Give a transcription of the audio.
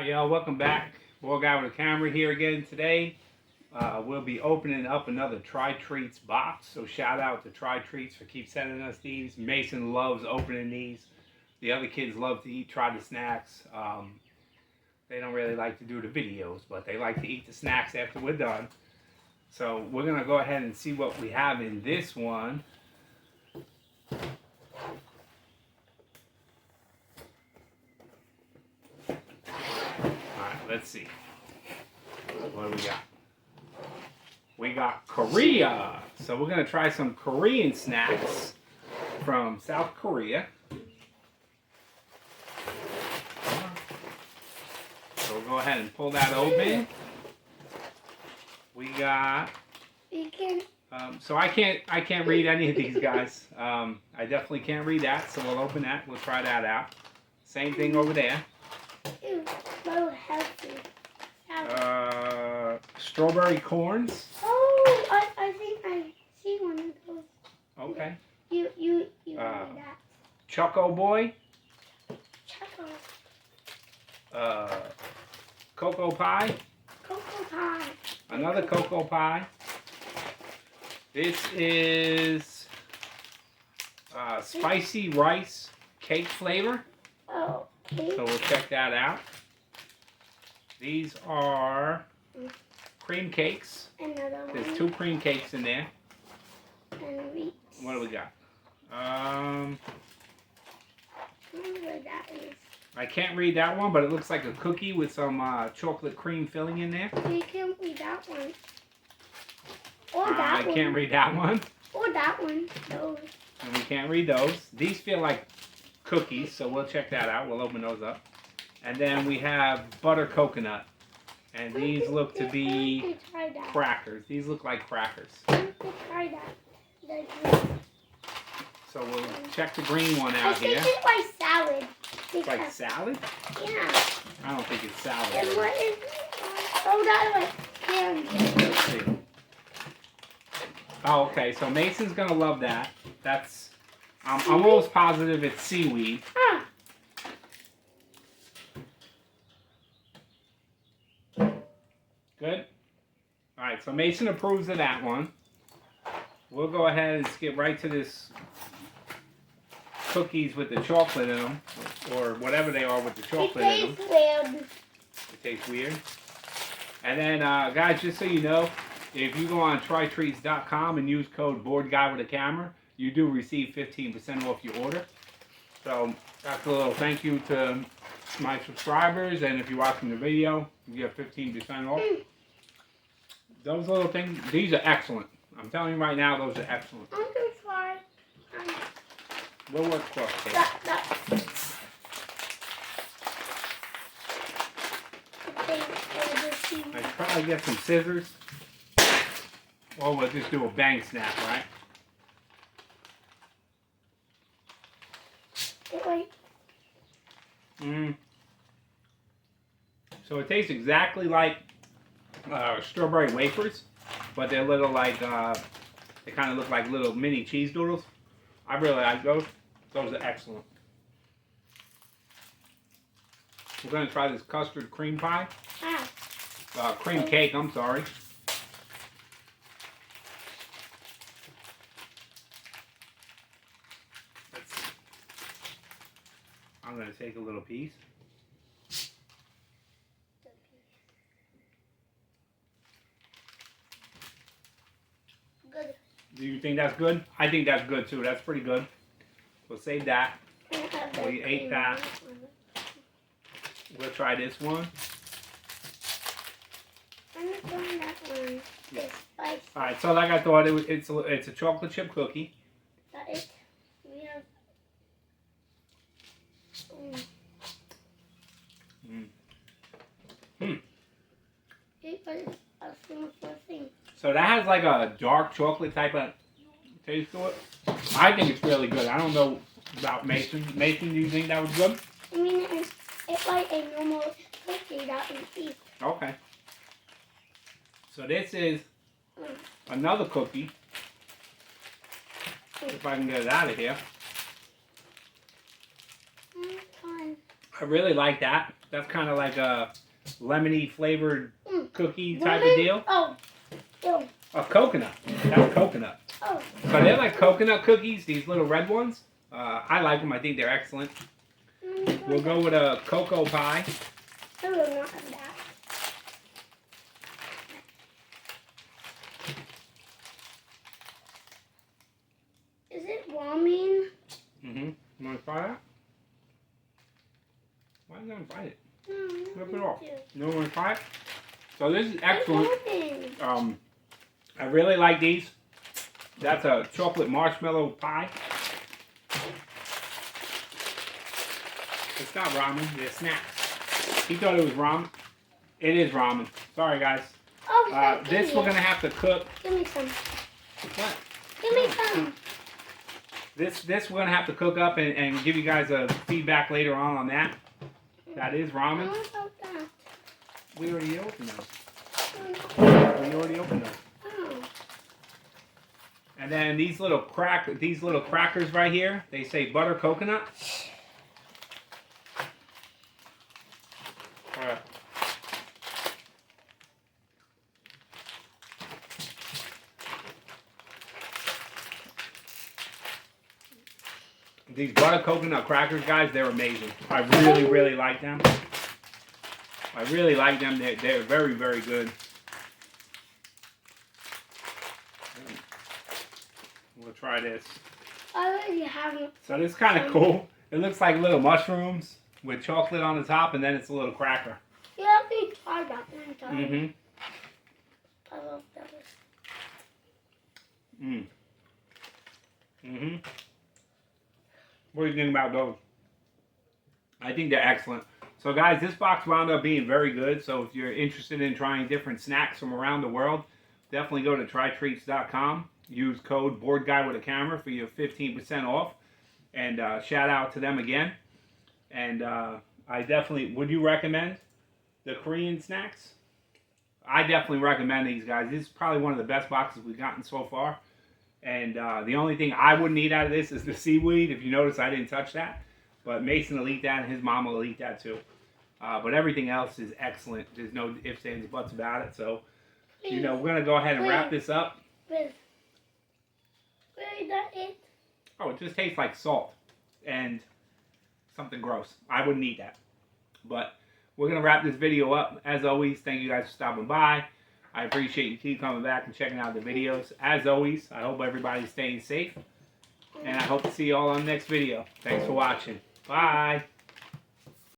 Alright y'all, welcome back. Boy Guy with a Camera here again today. We'll be opening up another Trytreats box. So shout out to Trytreats for keep sending us these. Mason loves opening these. The other kids love to eat Try the Snacks. They don't really like to do the videos, but they like to eat the snacks after we're done. So we're going to go ahead and see what we have in this one. Let's see. What do we got? We got Korea. So we're going to try some Korean snacks from South Korea. So we'll go ahead and pull that open. We got... so I can't read any of these guys. I definitely can't read that, so we'll open that. We'll try that out. Same thing over there. Strawberry corns. Oh, I think I see one of those. Okay. You that. Choco Boy. Choco. Cocoa Pie. Cocoa pie. Another Cocoa Pie. This is spicy rice cake flavor. Oh, okay. So we'll check that out. These are cream cakes. Another one. There's 2 cream cakes in there. And wheat. What do we got? I wonder what that is. I can't read that one, but it looks like a cookie with some chocolate cream filling in there. You can't read that one. Or that one. I can't read that one. Or that one. Those. And we can't read those. These feel like cookies, so we'll check that out. We'll open those up. And then we have butter coconut. And these look to be crackers. These look like crackers. Try that. So we'll check the green one out here. I think it's like salad. It's like salad? Yeah. I don't think it's salad. And what is it? Oh, that's like candy. Let's see. Oh, okay. So Mason's gonna love that. That's. I'm almost positive it's seaweed. Huh. Good. All right. So Mason approves of that one. We'll go ahead and skip right to this cookies with the chocolate in them, or whatever they are with the chocolate in them. It tastes weird. It tastes weird. And then, guys, just so you know, if you go on trytreats.com and use code BoredGuyWithACamera, you do receive 15% off your order. So that's a little thank you to my subscribers, and if you're watching the video, you get 15% off. Those little things, these are excellent. I'm telling you right now, those are excellent. I'm gonna try. We'll work cross tape. I probably get some scissors. Or we'll just do a bang snap, right? So it tastes exactly like strawberry wafers, but they're little like, they kind of look like little mini cheese doodles. I really like those. Those are excellent. We're going to try this custard cream pie. Cream cake, I'm sorry. I'm going to take a little piece. Good. Do you think that's good? I think that's good too. That's pretty good. We'll save that. We ate that. We'll try this one. I'm not trying that one. It's spicy. Alright, so like I thought, it's a chocolate chip cookie. That is. We have. It was a simple thing. So that has like a dark chocolate type of taste to it. I think it's really good. I don't know about Mason. Mason, do you think that was good? I mean, it's like a normal cookie that we eat. Okay. So this is another cookie. If I can get it out of here. I really like that. That's kind of like a lemony flavored cookie type of deal. Oh. Ew. A coconut. That's coconut. Oh. So they're like coconut cookies, these little red ones. I like them. I think they're excellent. We'll go with a cocoa pie. I will not have that. Is it ramen? Mm-hmm. You want to try that? Why are you going to bite it? No, Rip it off. you. You don't want to try it? So this is excellent. It's open. I really like these. That's a chocolate marshmallow pie. It's not ramen, it's snacks. He thought it was ramen. It is ramen. Sorry, guys. Oh, thank This you. we're going to have to cook. Give me some. What? Give me some. This we're going to have to cook up and give you guys a feedback later on that. That is ramen. What about that? We already opened those. Oh, We already opened those. no. And then these little crackers right here, they say butter coconut. Alright. These butter coconut crackers, guys, they're amazing. I really, really like them. I really like them. They're very, very good. We'll try this. I already have it. So this is kind of cool. It looks like little mushrooms with chocolate on the top, and then it's a little cracker. Yeah, I think I tried that one time. Mm-hmm. I love those. Mm-hmm. What do you think about those? I think they're excellent. So guys, this box wound up being very good. So if you're interested in trying different snacks from around the world, definitely go to trytreats.com. Use code BoardGuyWithACamera for your 15% off. And shout out to them again. And I definitely, would you recommend the Korean snacks? I definitely recommend these, guys. This is probably one of the best boxes we've gotten so far. And the only thing I wouldn't eat out of this is the seaweed. If you notice, I didn't touch that. But Mason will eat that, and his mom will eat that too. But everything else is excellent. There's no ifs, ands, buts about it. So, you know, we're going to go ahead and wrap this up. Where is that it? Oh, it just tastes like salt and something gross. I wouldn't eat that. But we're going to wrap this video up. As always, thank you guys for stopping by. I appreciate you keep coming back and checking out the videos. As always, I hope everybody's staying safe. And I hope to see you all on the next video. Thanks for watching. Bye.